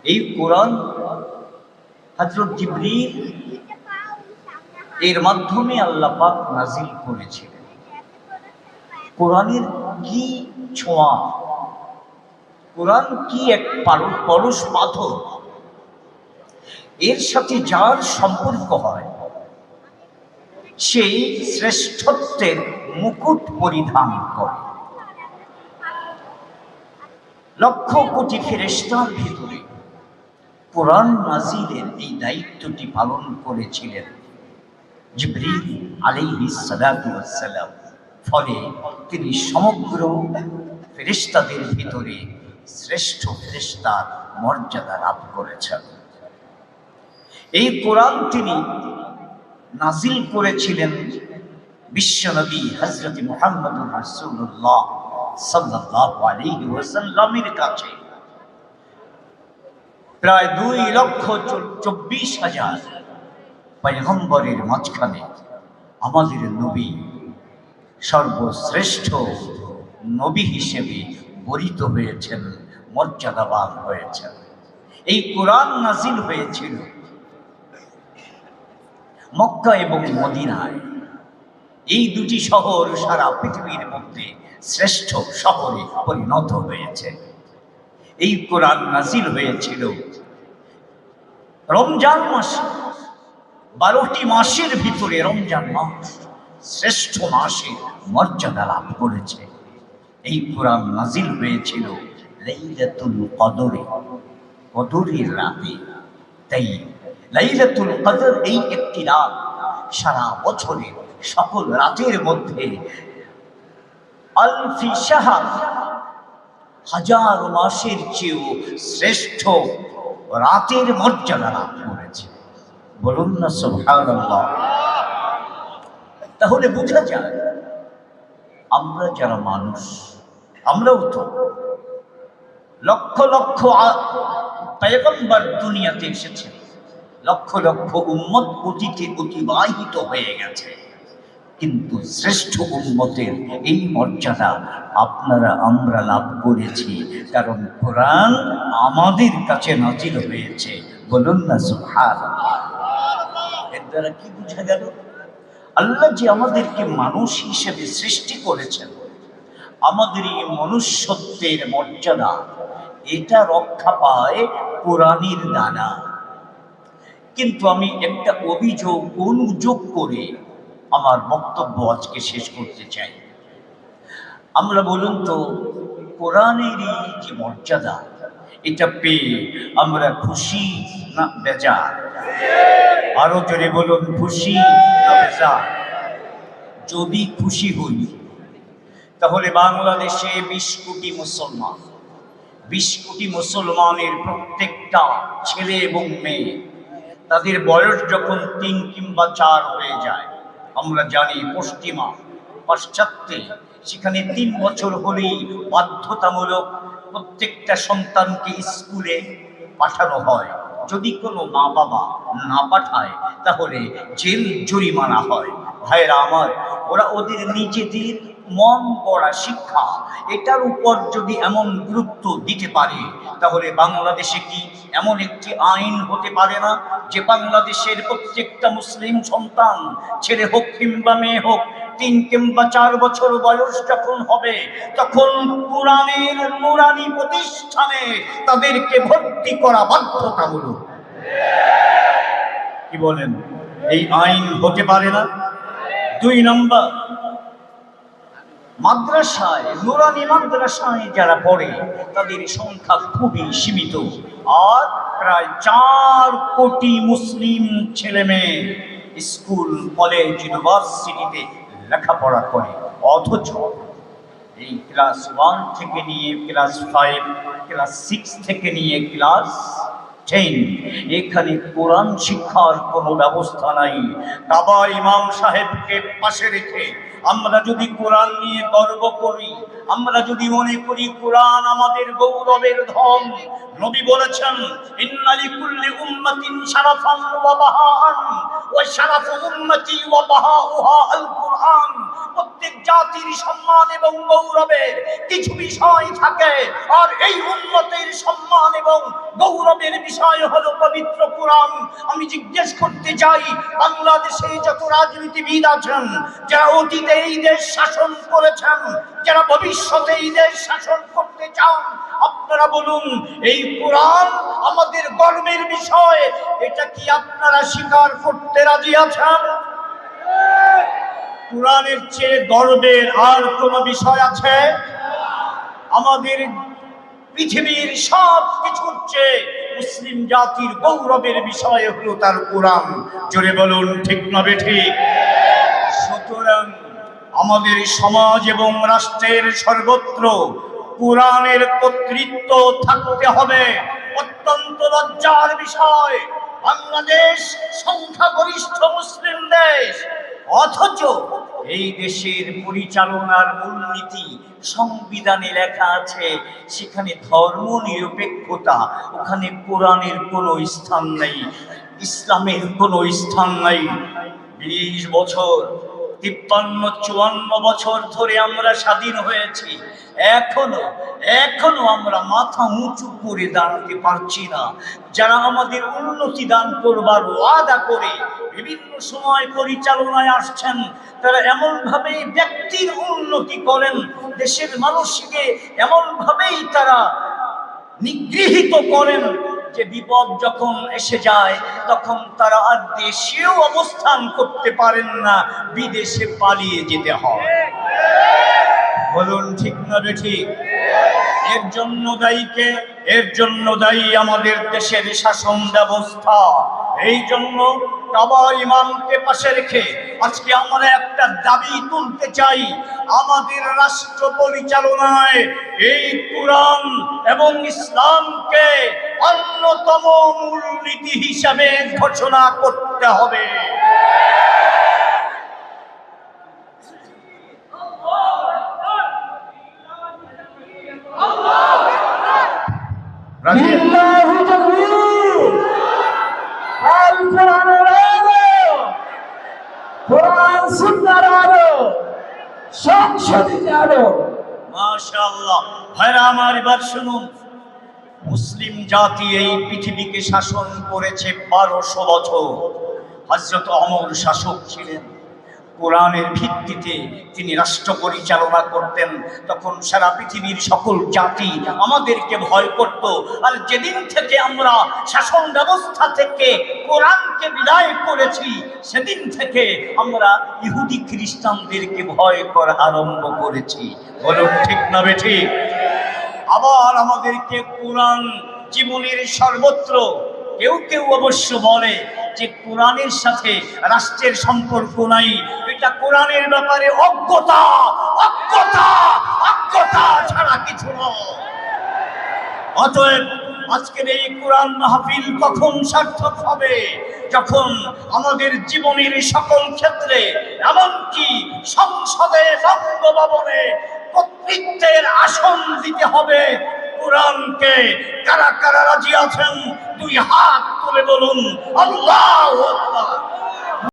এই কোরআন হযরত জিবরীল এর মাধ্যমে আল্লাহ পাক নাজিল করেছিলেন। কোরআনের কি ছোঁয়া, কোরআন কি এক পরশ পাথর, এর সাথে যার সম্পর্ক হয় সেই শ্রেষ্ঠত্বের মুকুট পরিধান করে। লক্ষ কোটি ফেরেশতার ভিতরে কোরআন নাজিলের এই দায়িত্বটি পালন করেছিলেন জিবরীল আলাইহিস সালাতু ওয়াস সালাম। ফলে তিনি সমগ্র ফেরেশতাদের ভিতরে শ্রেষ্ঠ ফেরেশতার মর্যাদা লাভ করেছেন। এই কোরআন তিনি নাজিল করেছিলেন বিশ্বনবী হযরত মুহাম্মদুর রাসূলুল্লাহ সাল্লাল্লাহু আলাইহি ওয়াসাল্লামের কাছে। প্রায় 2,24,000 পয়গম্বরের মাঝখানে আমাদের নবী সর্বশ্রেষ্ঠ নবী হিসেবে বরিত হয়েছেন, মর্যাদাবান হয়েছেন। এই কোরআন নাজিল হয়েছিল মক্কা এবং মদিনায়। এই দুটি শহর সারা পৃথিবীর মধ্যে শ্রেষ্ঠ শহরে পরিণত হয়েছে। এই কোরআন নাজিল হয়েছিল রমজান মাসে। 12টি মাসের ভিতরে রমজান মাস শ্রেষ্ঠ মাসের মর্যাদা লাভ করেছে। এই কোরআন নাজিল হয়েছিল লাইলাতুল কদরে, কদরের রাতে। তাই লাইলাতুল কদর এই একটি রাত সারা বছরের সকল রাতের মধ্যে আলফি শাহর, হাজার মাসের চেয়েও শ্রেষ্ঠ রাতের মর্যাদা লাভ করেছে। বলুন না সুবহানাল্লাহ। তাহলে বোঝা যায় আমরা যারা মানুষ, আমরাও তো লক্ষ লক্ষ পয়গম্বর দুনিয়াতে এসেছে, লক্ষ লক্ষ উম্মত অতীতে অতিবাহিত হয়ে গেছে, কিন্তু শ্রেষ্ঠ উম্মতের এই মর্যাদা আপনারা আমরা লাভ করেছি কারণ কোরআন আমাদের কাছে নাজিল হয়েছে। বলুন না সুবহানাল্লাহ। এর দ্বারা কি বোঝা গেল? আল্লাহ যে আমাদেরকে মানুষ হিসেবে সৃষ্টি করেছেন, আমাদের এই মনুষ্যত্বের মর্যাদা এটা রক্ষা পায় কোরআনের দ্বারা। কিন্তু আমি একটা অনুযোগ করে আমার বক্তব্য আজকে শেষ করতে চাই। আমরা বলুন তো, কোরআনের এই যে মর্যাদা, এটা পেয়ে আমরা খুশি না বেজার? আরো জোরে বলুন, খুশি না বেজার? যদি খুশি হই তাহলে বাংলাদেশে 20 কোটি মুসলমান, 20 কোটি মুসলমানের প্রত্যেকটা ছেলে এবং মেয়ে, তাদের বয়স যখন 3 কিংবা 4 হয়ে যায়, আমরা জানি পাশ্চাত্যে সেখানে 3 বছর হলেই বাধ্যতামূলক প্রত্যেকটা সন্তানকে স্কুলে পাঠানো হয়। যদি কোনো মা বাবা না পাঠায় তাহলে জেল জরিমানা হয়। ভাইরা আমার, ওরা ওদের নিজেদের মন গড়া শিক্ষা, এটার উপর যদি এমন গুরুত্ব দিতে পারে তাহলে বাংলাদেশে কি এমন একটি আইন হতে পারে না যে বাংলাদেশের প্রত্যেকটা মুসলিম সন্তান, ছেলে হোক কিংবা মেয়ে হোক, 3 কিংবা 4 বছর বয়স যখন হবে তখন কোরআনের নুরানি প্রতিষ্ঠানে তাদেরকে ভর্তি করা বাধ্যতামূলক? কি বলেন? এই আইন হতে পারে না? 2 নম্বর, মাদ্রাসায়, নুরানি মাদ্রাসায় যারা পড়ে তাদের সংখ্যা খুবই সীমিত। আর প্রায় 4 কোটি মুসলিম ছেলে মেয়ে স্কুল, কলেজ, ইউনিভার্সিটিতে লেখাপড়া করে। অথচ এই ক্লাস 1 থেকে নিয়ে ক্লাস 5, ক্লাস 6 থেকে নিয়ে ক্লাস 10 এখানে কোরআন শিক্ষার কোনো ব্যবস্থা নাই। কাবা ইমাম সাহেবকে পাশে রেখে আমরা যদি কোরআন নিয়ে গর্ব করি, আমরা যদি মনে করি কোরআন আমাদের গৌরবের ধন, নবী বলেছেন ইন্না লিকুল্লি উম্মাতিন শারাফান ওয়া বাহাআন ওয়া শারাফু উম্মতি ওয়া বাহাউহা আল কুরআন। কোরআন। প্রত্যেক জাতির সম্মান এবং গৌরবের কিছু বিষয় থাকে, আর এই উম্মতের সম্মান এবং গৌরবের বিষয় হলো পবিত্র কোরআন। আমি জিজ্ঞেস করতে চাই, বাংলাদেশে যত রাজনীতিবিদ আছেন, যারা অতীতে এই দেশ শাসন করেছেন, যারা ভবিষ্যতে এই দেশ শাসন করতে চান, আপনারা বলুন, এই কোরআন আমাদের গর্বের বিষয়, এটা কি আপনারা স্বীকার করতে রাজি আছেন? কোরআনের চেয়ে গর্বের আর কোন বিষয় আছে? আমাদের পৃথিবীর সব কিছুর চেয়ে মুসলিম জাতির গৌরবের বিষয় হলো তার কোরআন। জোরে বলুন ঠিক না বেঠিক? সুতরাং আমাদের সমাজ এবং রাষ্ট্রের সর্বত্র কোরআনের কর্তৃত্ব থাকতে হবে। অত্যন্ত লজ্জার বিষয়, বাংলাদেশ সংখ্যাগরিষ্ঠ মুসলিম দেশ, অথচ এই দেশের পরিচালনার মূলনীতি সংবিধানে লেখা আছে, সেখানে ধর্ম নিরপেক্ষতা, ওখানে কোরআনের কোনো স্থান নেই, ইসলামের কোনো স্থান নাই। 20 বছর, 53-54 বছর ধরে আমরা স্বাধীন হয়েছি, এখনো আমরা মাথা উঁচু করে দাঁড়াতে পারছি না। যারা আমাদের উন্নতি দান করবার ওয়াদা করে বিভিন্ন সময় পরিচালনায় আসছেন, তারা এমন ভাবেই ব্যক্তির উন্নতি করেন, দেশের মানুষকে এমন ভাবেই তারা নিগৃহীত করেন যে বিপদ যখন এসে যায় তখন তারা আর দেশেও অবস্থান করতে পারেন না, বিদেশে পালিয়ে যেতে হয়। বলুন ঠিক না বেঠিক? এর জন্য দায়ী আমাদের দেশের শাসন ব্যবস্থা। এই জন্য কাবা ইমামকে পাশে রেখে আজকে আমরা একটা দাবি তুলতে চাই, আমাদের রাষ্ট্র পরিচালনায় এই কোরআন এবং ইসলামকে অন্যতম মূলনীতি হিসাবে ঘোষণা করতে হবে। মাশাআল্লাহ। ভাইরা আমার, এবার শুনুন, মুসলিম জাতি এই পৃথিবীকে শাসন করেছে 1200 বছর। হযরত ওমর শাসক ছিলেন, কোরআনের ভিত্তিতে তিনি রাষ্ট্র পরিচালনা করতেন। তখন সারা পৃথিবীর সকল জাতি আমাদেরকে ভয় করত। আর যেদিন থেকে আমরা শাসন ব্যবস্থা থেকে কোরআনকে বিদায় করেছি, সেদিন থেকে আমরা ইহুদি খ্রিস্টানদেরকে ভয় করা আরম্ভ করেছি। বলুন ঠিক না বেঠিক? আবার আমাদেরকে কোরআন জীবনের সর্বত্র, কেউ অবশ্য বলে যে কোরআনের সাথে রাষ্ট্রের সম্পর্ক নাই, এটা কোরআনের ব্যাপারে অজ্ঞতা ছাড়া কিছু নয়। অতএব আজকের এই কোরআন মাহফিল কখন সার্থক হবে? যখন আমাদের জীবনের সকল ক্ষেত্রে, এমনকি সংসদে, বঙ্গভবনে কর্তৃত্বের আসন দিতে হবে কোরআনকে। কারা কারা রাজি আছেন? 2 হাত তুলে বলুন আল্লাহু আকবার।